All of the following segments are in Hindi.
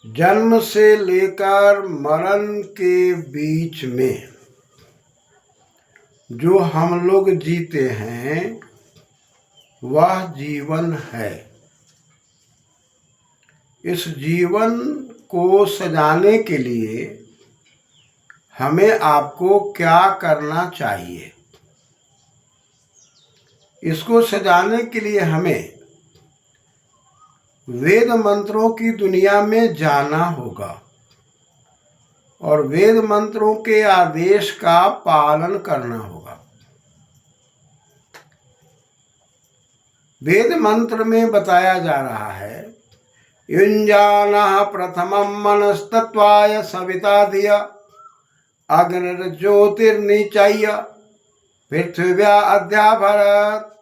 जन्म से लेकर मरण के बीच में जो हम लोग जीते हैं वह जीवन है। इस जीवन को सजाने के लिए हमें आपको क्या करना चाहिए? इसको सजाने के लिए हमें वेद मंत्रों की दुनिया में जाना होगा और वेद मंत्रों के आदेश का पालन करना होगा। वेद मंत्र में बताया जा रहा है, युञ्जानः प्रथमं मनस्तत्त्वाय सविता धिया अग्निर्ज्योतिर्निचय्य पृथिव्या अध्याभरत।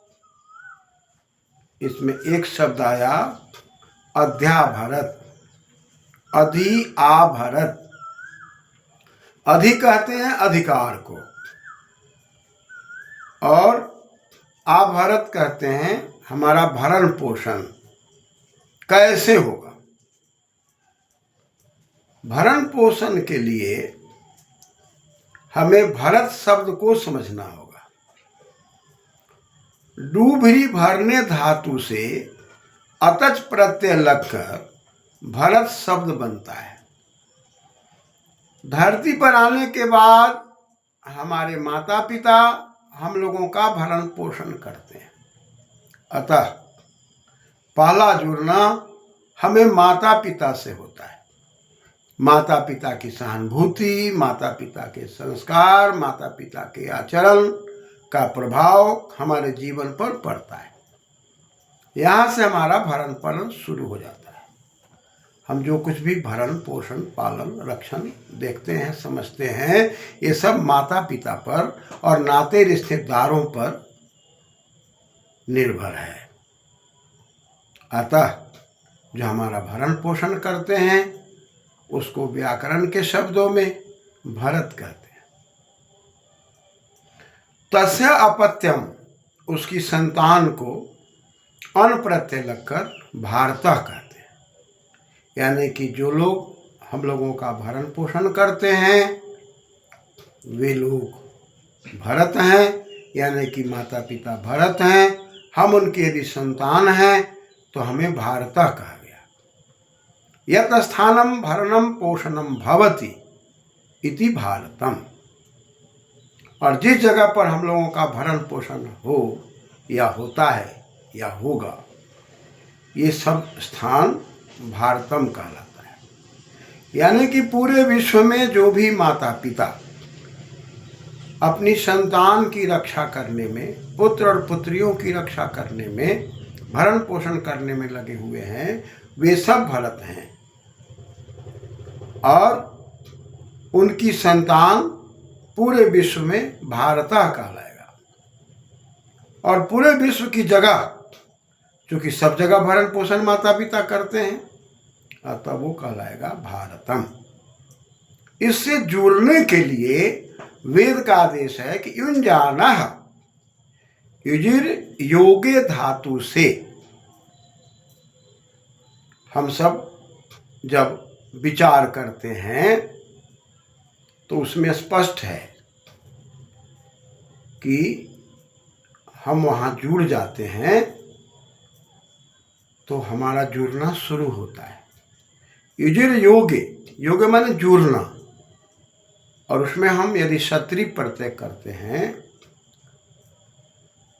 इसमें एक शब्द आया अध्याभरत, अधि आभरत। अधि कहते हैं अधिकार को और आभरत कहते हैं हमारा भरण पोषण कैसे होगा। भरण पोषण के लिए हमें भरत शब्द को समझना होगा। डूभरी भरने धातु से अतच प्रत्यय लगकर भरत शब्द बनता है। धरती पर आने के बाद हमारे माता पिता हम लोगों का भरण पोषण करते हैं। अतः पहला जुड़ना हमें माता पिता से होता है। माता पिता की सहानुभूति, माता पिता के संस्कार, माता पिता के आचरण का प्रभाव हमारे जीवन पर पड़ता है। यहाँ से हमारा भरण पोषण शुरू हो जाता है। हम जो कुछ भी भरण पोषण पालन रक्षण देखते हैं समझते हैं, ये सब माता पिता पर और नाते रिश्तेदारों पर निर्भर है। अतः जो हमारा भरण पोषण करते हैं उसको व्याकरण के शब्दों में भरत कहते हैं। तस्य अपत्यम, उसकी संतान को अन प्रत्यय लगकर भारतः कहते हैं। यानी कि जो लोग हम लोगों का भरण पोषण करते हैं वे लोग भरत हैं, यानी कि माता पिता भरत हैं। हम उनके यदि संतान हैं तो हमें भारतः कहा गया। यत स्थानम भरणम पोषणम भवति इति भारतम। और जिस जगह पर हम लोगों का भरण पोषण हो या होता है या होगा, ये सब स्थान भारतम कहलाता है। यानी कि पूरे विश्व में जो भी माता पिता अपनी संतान की रक्षा करने में, पुत्र और पुत्रियों की रक्षा करने में, भरण पोषण करने में लगे हुए हैं, वे सब भरत हैं। और उनकी संतान पूरे विश्व में भारतः कहलाएगा। और पूरे विश्व की जगह, क्योंकि सब जगह भरण पोषण माता पिता करते हैं, अतः वो कहलाएगा भारतम। इससे जुड़ने के लिए वेद का आदेश है कि युञ्जानः, युजिर योगे धातु से हम सब जब विचार करते हैं तो उसमें स्पष्ट है कि हम वहाँ जुड़ जाते हैं तो हमारा जुड़ना शुरू होता है। युजिर योगे, योगे माने जुड़ना, और उसमें हम यदि क्षत्रिय प्रत्यय करते हैं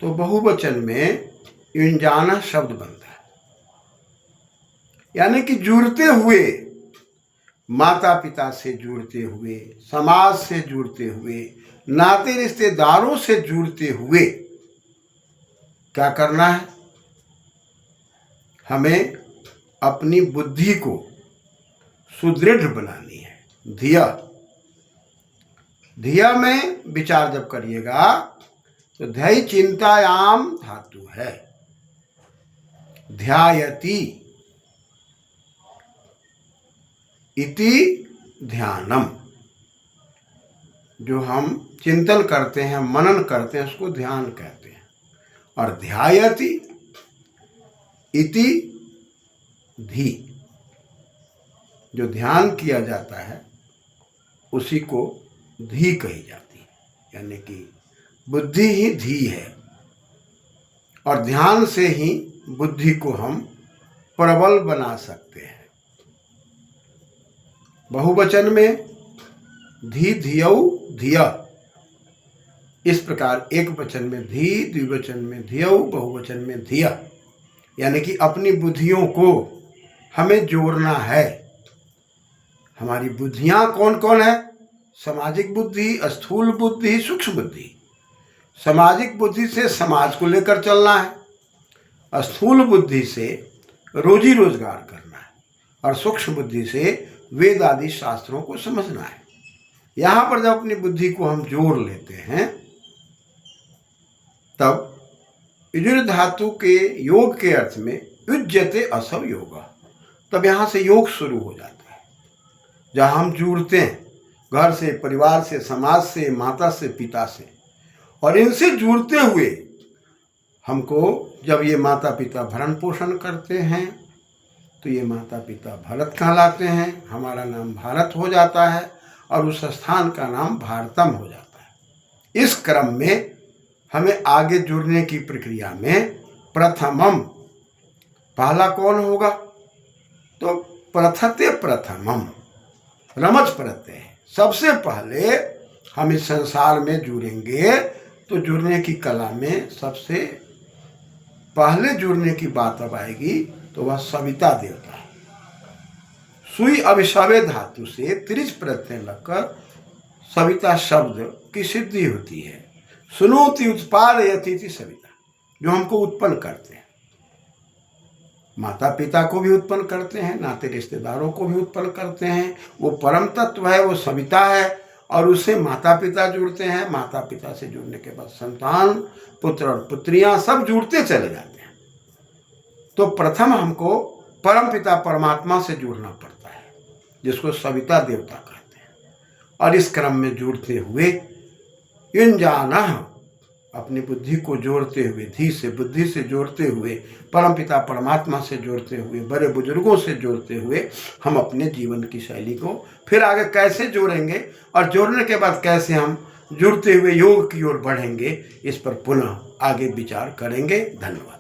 तो बहुवचन में युञ्जानः शब्द बनता है। यानी कि जुड़ते हुए, माता पिता से जुड़ते हुए, समाज से जुड़ते हुए, नाते रिश्तेदारों से जुड़ते हुए क्या करना है? हमें अपनी बुद्धि को सुदृढ़ बनानी है। धिया, धिया में विचार जब करिएगा तो ध्याय चिंतायाम धातु है। ध्यायति इति ध्यानम। जो हम चिंतन करते हैं, मनन करते हैं, उसको ध्यान कहते हैं। और ध्यायति इति धी, जो ध्यान किया जाता है उसी को धी कही जाती है, यानी कि बुद्धि ही धी है और ध्यान से ही बुद्धि को हम प्रबल बना सकते हैं। बहुवचन में धी धियौ धिया, इस प्रकार एक वचन में धी, द्विवचन में धियौ, बहुवचन में धिया, यानी कि अपनी बुद्धियों को हमें जोड़ना है। हमारी बुद्धियां कौन कौन है? सामाजिक बुद्धि, स्थूल बुद्धि, सूक्ष्म बुद्धि। सामाजिक बुद्धि से समाज को लेकर चलना है, स्थूल बुद्धि से रोजी रोजगार करना है और सूक्ष्म बुद्धि से वेद आदि शास्त्रों को समझना है। यहाँ पर जब अपनी बुद्धि को हम जोड़ लेते हैं तब युज् धातु के योग के अर्थ में युज्यते असव योगा, तब यहाँ से योग शुरू हो जाता है। जहाँ हम जुड़ते हैं घर से, परिवार से, समाज से, माता से, पिता से, और इनसे जुड़ते हुए हमको जब ये माता पिता भरण पोषण करते हैं तो ये माता पिता भारत कहलाते हैं, हमारा नाम भारत हो जाता है और उस स्थान का नाम भारतम हो जाता है। इस क्रम में हमें आगे जुड़ने की प्रक्रिया में प्रथमम, पहला कौन होगा? तो प्रथते प्रथमम, रमज प्रत्यय है। सबसे पहले हम इस संसार में जुड़ेंगे तो जुड़ने की कला में सबसे पहले जुड़ने की बात अब आएगी तो वह सविता देवता है। सुई अभिशवे धातु से त्रिज प्रत्यय लगकर सविता शब्द की सिद्धि होती है। सुनोति उत्पादयति सविता, जो हमको उत्पन्न करते हैं, माता पिता को भी उत्पन्न करते हैं, नाते रिश्तेदारों को भी उत्पन्न करते हैं। वो परम तत्व है, वो सविता है और उससे माता पिता जुड़ते हैं। माता पिता से जुड़ने के बाद संतान, पुत्र और पुत्रियां सब जुड़ते चले जाते हैं। तो प्रथम हमको परम पिता परमात्मा से जुड़ना पड़ता है, जिसको सविता देवता कहते हैं। और इस क्रम में जुड़ते हुए युञ्जाना, अपनी बुद्धि को जोड़ते हुए, धी से बुद्धि से जोड़ते हुए, परमपिता परमात्मा से जोड़ते हुए, बड़े बुजुर्गों से जोड़ते हुए हम अपने जीवन की शैली को फिर आगे कैसे जोड़ेंगे और जोड़ने के बाद कैसे हम जुड़ते हुए योग की ओर बढ़ेंगे, इस पर पुनः आगे विचार करेंगे। धन्यवाद।